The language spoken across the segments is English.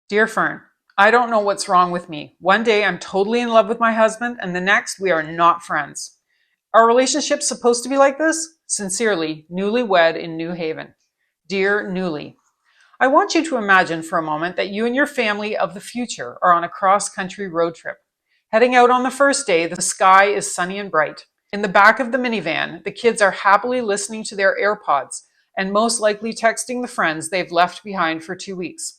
Dear Fern, I don't know what's wrong with me. One day I'm totally in love with my husband, and the next we are not friends. Our relationship's supposed to be like this? Sincerely, newlywed in New Haven. Dear Newly, I want you to imagine for a moment that you and your family of the future are on a cross-country road trip. Heading out on the first day, the sky is sunny and bright. In the back of the minivan, the kids are happily listening to their AirPods and most likely texting the friends they've left behind for 2 weeks.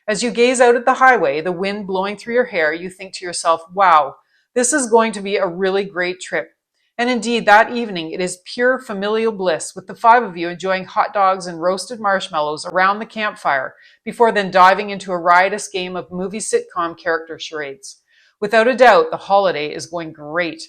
As you gaze out at the highway, the wind blowing through your hair, you think to yourself, wow, this is going to be a really great trip. And indeed, that evening, it is pure familial bliss with the five of you enjoying hot dogs and roasted marshmallows around the campfire before then diving into a riotous game of movie sitcom character charades. Without a doubt, the holiday is going great.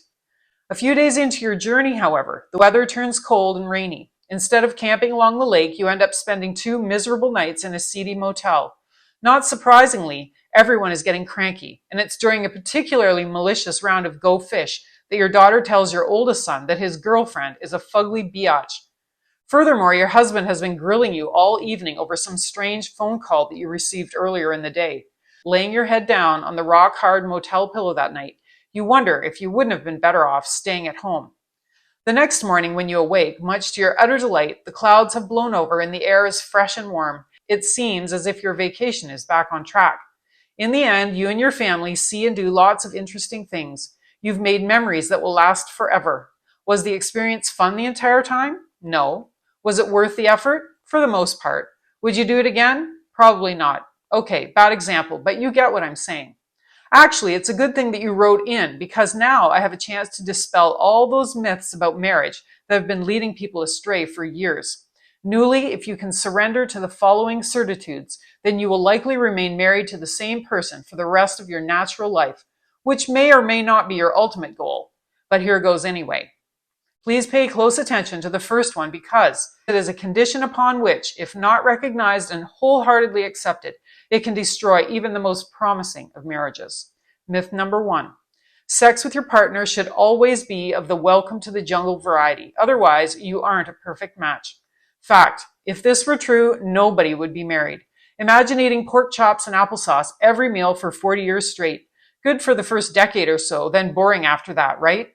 A few days into your journey, however, the weather turns cold and rainy. Instead of camping along the lake, you end up spending 2 miserable nights in a seedy motel. Not surprisingly, everyone is getting cranky, and it's during a particularly malicious round of Go Fish that your daughter tells your oldest son that his girlfriend is a fugly biatch. Furthermore, your husband has been grilling you all evening over some strange phone call that you received earlier in the day. Laying your head down on the rock-hard motel pillow that night, you wonder if you wouldn't have been better off staying at home. The next morning when you awake, much to your utter delight, the clouds have blown over and the air is fresh and warm. It seems as if your vacation is back on track. In the end, you and your family see and do lots of interesting things. You've made memories that will last forever. Was the experience fun the entire time? No. Was it worth the effort? For the most part. Would you do it again? Probably not. Okay, bad example, but you get what I'm saying. Actually, it's a good thing that you wrote in because now I have a chance to dispel all those myths about marriage that have been leading people astray for years. Newly, if you can surrender to the following certitudes, then you will likely remain married to the same person for the rest of your natural life, which may or may not be your ultimate goal. But here goes anyway. Please pay close attention to the first one because it is a condition upon which, if not recognized and wholeheartedly accepted, it can destroy even the most promising of marriages. Myth number 1. Sex with your partner should always be of the welcome to the jungle variety. Otherwise, you aren't a perfect match. Fact, if this were true, nobody would be married. Imagine eating pork chops and applesauce every meal for 40 years straight. Good for the first decade or so, then boring after that, right?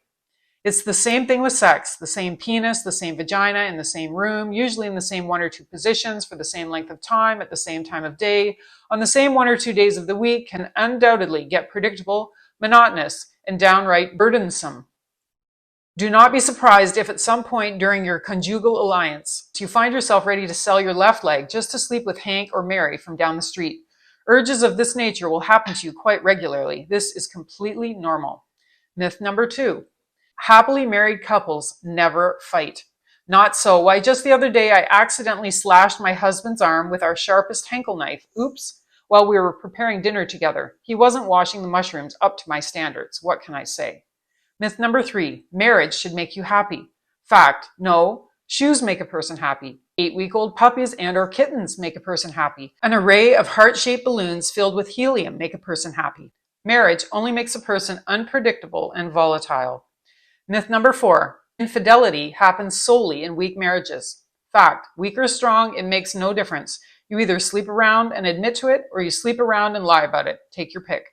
It's the same thing with sex. The same penis, the same vagina in the same room, usually in the same 1 or 2 positions for the same length of time at the same time of day, on the same 1 or 2 days of the week can undoubtedly get predictable, monotonous, and downright burdensome. Do not be surprised if at some point during your conjugal alliance, you find yourself ready to sell your left leg just to sleep with Hank or Mary from down the street. Urges of this nature will happen to you quite regularly. This is completely normal. Myth number 2. Happily married couples never fight. Not so. Why, just the other day I accidentally slashed my husband's arm with our sharpest Henkel knife. Oops. While we were preparing dinner together. He wasn't washing the mushrooms up to my standards. What can I say? Myth number 3, marriage should make you happy. Fact, no, shoes make a person happy. 8-week-old puppies and or kittens make a person happy. An array of heart-shaped balloons filled with helium make a person happy. Marriage only makes a person unpredictable and volatile. Myth number 4, infidelity happens solely in weak marriages. Fact, weak or strong, it makes no difference. You either sleep around and admit to it, or you sleep around and lie about it. Take your pick.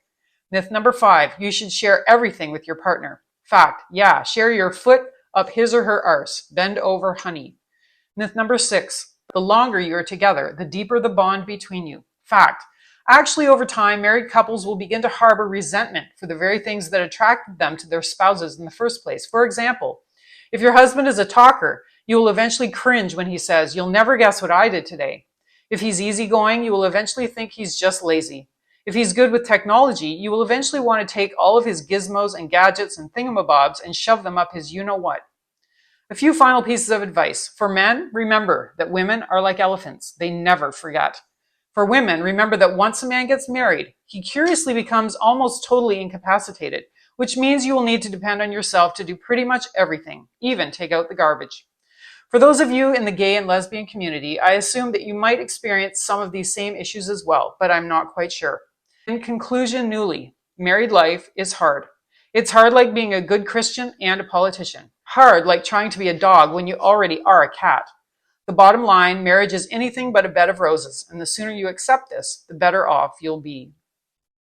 Myth number 5, you should share everything with your partner. Fact, yeah, share your foot up his or her arse. Bend over, honey. Myth number 6, the longer you are together, the deeper the bond between you. Fact, actually over time, married couples will begin to harbor resentment for the very things that attracted them to their spouses in the first place. For example, if your husband is a talker, you will eventually cringe when he says, "You'll never guess what I did today." If he's easygoing, you will eventually think he's just lazy. If he's good with technology, you will eventually want to take all of his gizmos and gadgets and thingamabobs and shove them up his you-know-what. A few final pieces of advice. For men, remember that women are like elephants. They never forget. For women, remember that once a man gets married, he curiously becomes almost totally incapacitated, which means you will need to depend on yourself to do pretty much everything, even take out the garbage. For those of you in the gay and lesbian community, I assume that you might experience some of these same issues as well, but I'm not quite sure. In conclusion, newly, married life is hard. It's hard like being a good Christian and a politician. Hard like trying to be a dog when you already are a cat. The bottom line, marriage is anything but a bed of roses, and the sooner you accept this, the better off you'll be.